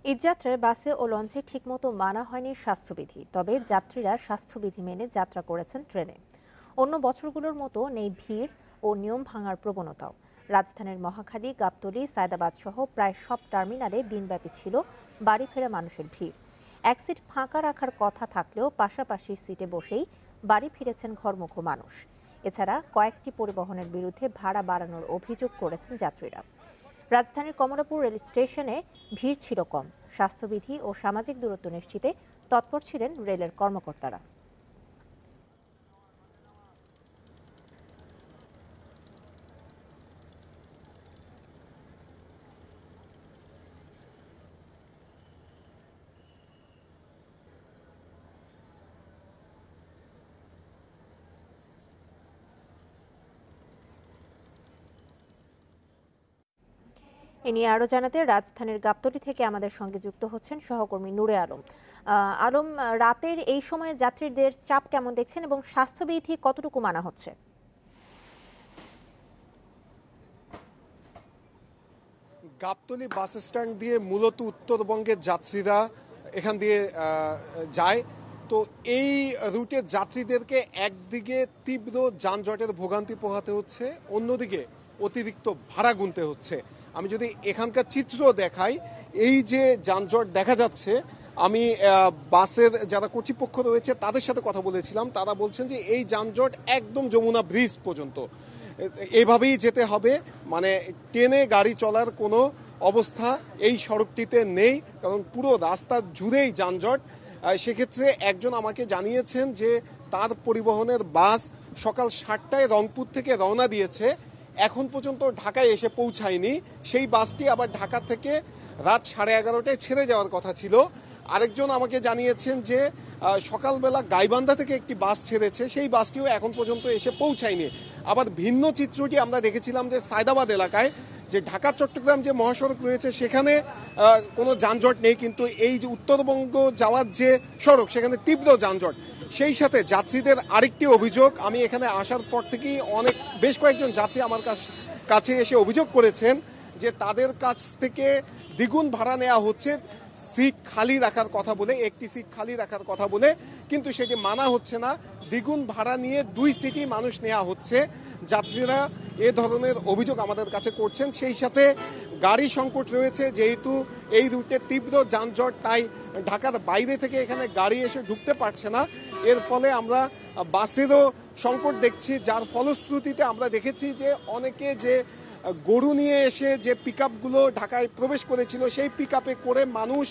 ঈদযাত্রায় বাসে ও লঞ্চে ঠিকমতো মানা হয়নি স্বাস্থ্যবিধি, তবে যাত্রীরা স্বাস্থ্যবিধি মেনে যাত্রা করেছেন ট্রেনে। অন্য বছরগুলোর মতো নেই ভিড় ও নিয়ম ভাঙার প্রবণতাও। রাজধানীর মহাখালী, গাবতলী, সায়দাবাদ সহ প্রায় সব টার্মিনালে দিনব্যাপী ছিল বাড়ি ফেরা মানুষের ভিড়। এক সিট ফাঁকা রাখার কথা থাকলেও পাশাপাশি সিটে বসেই বাড়ি ফিরেছেন ঘরমুখো মানুষ। এছাড়া কয়েকটি পরিবহনের বিরুদ্ধে ভাড়া বাড়ানোর অভিযোগ করেছেন যাত্রীরা। রাজধানীর কমলাপুর রেল স্টেশনে ভিড় ছিল কম। স্বাস্থ্যবিধি ও সামাজিক দূরত্ব নিশ্চিতে তৎপর ছিলেন রেলের কর্মকর্তারা। এ নিয়ে আরও জানাতে রাজধানীর গাবতলী থেকে আমাদের সঙ্গে যুক্ত হচ্ছেন সহকর্মী নূরে আলম। আলম, রাতের এই সময়ে যাত্রীদের চাপ কেমন দেখছেন এবং স্বাস্থ্যবিধি কতটুকু মানা হচ্ছে? গাবতলী বাস স্ট্যান্ড দিয়ে মূলত উত্তরবঙ্গের যাত্রীরা এখান দিয়ে যায়। তো এই রুটের যাত্রীদেরকে একদিকে তীব্র যানজটের ভোগান্তি পোহাতে হচ্ছে, অন্যদিকে অতিরিক্ত ভাড়া গুনতে হচ্ছে। আমি যদি এখানকার চিত্র দেখাই, এই যে যানজট দেখা যাচ্ছে, আমি বাসের যারা কর্তৃপক্ষ রয়েছে তাদের সাথে কথা বলেছিলাম। তারা বলছেন যে এই যানজট একদম যমুনা ব্রিজ পর্যন্ত এইভাবেই যেতে হবে, মানে ট্রেনে গাড়ি চলার কোনো অবস্থা এই সড়কটিতে নেই, কারণ পুরো রাস্তা জুড়েই যানজট। সেক্ষেত্রে একজন আমাকে জানিয়েছেন যে তার পরিবহনের বাস সকাল 7টায় রংপুর থেকে রওনা দিয়েছে, এখন পর্যন্ত ঢাকায় এসে পৌঁছায়নি। সেই বাসটি আবার ঢাকা থেকে রাত 11:30টায় ছেড়ে যাওয়ার কথা ছিল। আরেকজন আমাকে জানিয়েছেন যে সকালবেলা গাইবান্ধা থেকে একটি বাস ছেড়েছে, সেই বাসটিও এখন পর্যন্ত এসে পৌঁছায়নি। আবার ভিন্ন চিত্রটি আমরা দেখেছিলাম যে সায়দাবাদ এলাকায়, যে ঢাকা চট্টগ্রাম যে মহাসড়ক রয়েছে সেখানে কোনো যানজট নেই, কিন্তু এই যে উত্তরবঙ্গ যাওয়ার যে সড়ক সেখানে তীব্র যানজট। সেই সাথে যাত্রীদের আরেকটি অভিযোগ, আমি এখানে আসার পর থেকেই বেশ কয়েকজন যাত্রী আমার কাছে এসে অভিযোগ করেছেন যে তাদের কাছ থেকে দ্বিগুণ ভাড়া নেওয়া হচ্ছে সিট খালি রাখার কথা বলে, একটি সিট খালি রাখার কথা বলে, কিন্তু সেটি মানা হচ্ছে না। দ্বিগুণ ভাড়া নিয়ে 2 সিটই মানুষ নেওয়া হচ্ছে। যাত্রীরা এ ধরনের অভিযোগ আমাদের কাছে করছেন। সেই সাথে গাড়ি সংকট রয়েছে, যেহেতু এই রুটে তীব্র যানজট, তাই ঢাকার বাইরে থেকে এখানে গাড়ি এসে ঢুকতে পারছে না। এর ফলে আমরা বাসেরও সংকট দেখছি, যার ফলশ্রুতিতে আমরা দেখেছি যে অনেকে যে গরু নিয়ে এসে যে পিকআপগুলো ঢাকায় প্রবেশ করেছিল, সেই পিকআপে করে মানুষ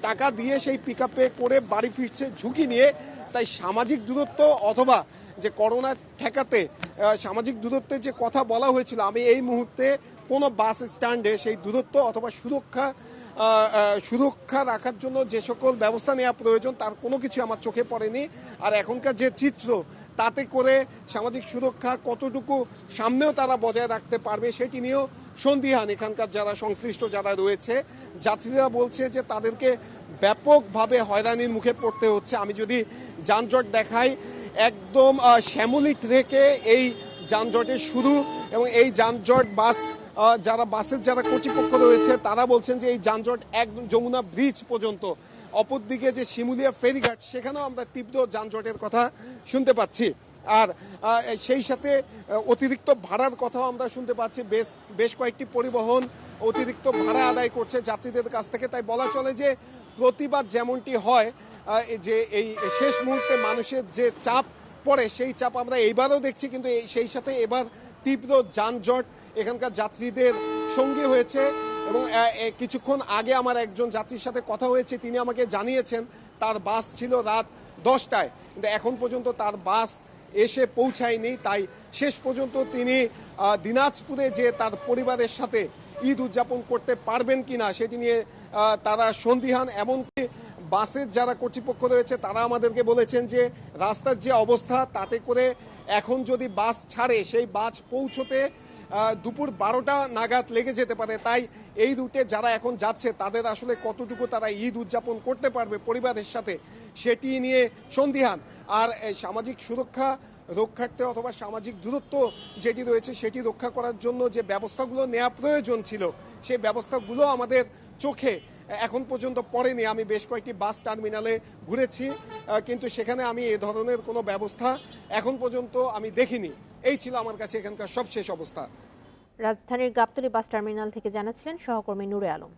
টাকা দিয়ে সেই পিকআপে করে বাড়ি ফিরছে ঝুঁকি নিয়ে। তাই সামাজিক দূরত্ব অথবা যে করোনা ঠেকাতে সামাজিক দূরত্বের যে কথা বলা হয়েছিল, আমি এই মুহূর্তে কোনো বাস স্ট্যান্ডে সেই দূরত্ব অথবা সুরক্ষা রাখার জন্য যে সকল ব্যবস্থা নেওয়া প্রয়োজন তার কোনো কিছু আমার চোখে পড়েনি। আর এখনকার যে চিত্র, তাতে করে সামাজিক সুরক্ষা কতটুকু সামনেও তারা বজায় রাখতে পারবে সেটি নিয়েও সন্দিহান এখানকার যারা সংশ্লিষ্ট যারা রয়েছে। যাত্রীরা বলছে যে তাদেরকে ব্যাপকভাবে হয়রানির মুখে পড়তে হচ্ছে। আমি যদি যানজট দেখাই, একদম শ্যামলী থেকে এই যানজটের শুরু, এবং এই যানজট বাসের যারা কর্তৃপক্ষ রয়েছে তারা বলছেন যে এই যানজট একদম যমুনা ব্রিজ পর্যন্ত। অপরদিকে যে শিমুলিয়া ফেরিঘাট, সেখানেও আমরা তীব্র যানজটের কথা শুনতে পাচ্ছি। আর সেই সাথে অতিরিক্ত ভাড়ার কথাও আমরা শুনতে পাচ্ছি। বেশ কয়েকটি পরিবহন অতিরিক্ত ভাড়া আদায় করছে যাত্রীদের কাছ থেকে। তাই বলা চলে যে প্রতিবাদ যেমনটি হয়, যে এই শেষ মুহূর্তে মানুষের যে চাপ পড়ে সেই চাপ আমরা এইবারও দেখছি, কিন্তু সেই সাথে এবার তীব্র যানজট এখানকার যাত্রীদের সঙ্গী হয়েছে। এবং কিছুক্ষণ আগে আমার একজন যাত্রীর সাথে কথা হয়েছে, তিনি আমাকে জানিয়েছেন তার বাস ছিল রাত 10টায়, কিন্তু এখন পর্যন্ত তার বাস এসে পৌঁছায়নি। তাই শেষ পর্যন্ত তিনি দিনাজপুরে যে তার পরিবারের সাথে ঈদ উদযাপন করতে পারবেন কিনা সেটি নিয়ে তারা সন্দিহান। এমনকি বাসের যারা কর্তৃপক্ষ রয়েছে তারা আমাদেরকে বলেছেন যে রাস্তার যে অবস্থা, তাতে করে এখন যদি বাস ছাড়ে সেই বাস পৌঁছতে দুপুর 12টা নাগাদ লেগে যেতে পারে। তাই এই রুটে যারা এখন যাচ্ছে তাদের আসলে কতটুকু তারা ঈদ উদযাপন করতে পারবে পরিবারের সাথে সেটি নিয়ে সন্দিহান। আর সামাজিক সুরক্ষা রক্ষার্থে অথবা সামাজিক দূরত্ব যেটি রয়েছে সেটি রক্ষা করার জন্য যে ব্যবস্থাগুলো নেওয়া প্রয়োজন ছিল, সেই ব্যবস্থাগুলো আমাদের চোখে এখন পর্যন্ত পড়েনি। আমি বেশ কয়েকটি বাস টার্মিনালে ঘুরেছি, কিন্তু সেখানে আমি এ ধরনের কোনো ব্যবস্থা এখন পর্যন্ত আমি দেখিনি। এই ছিল আমার কাছে এখানকার সবশেষ অবস্থা। রাজধানীর গাবতলী বাস টার্মিনাল থেকে জানাচ্ছিলেন সহকর্মী নূরে আলম।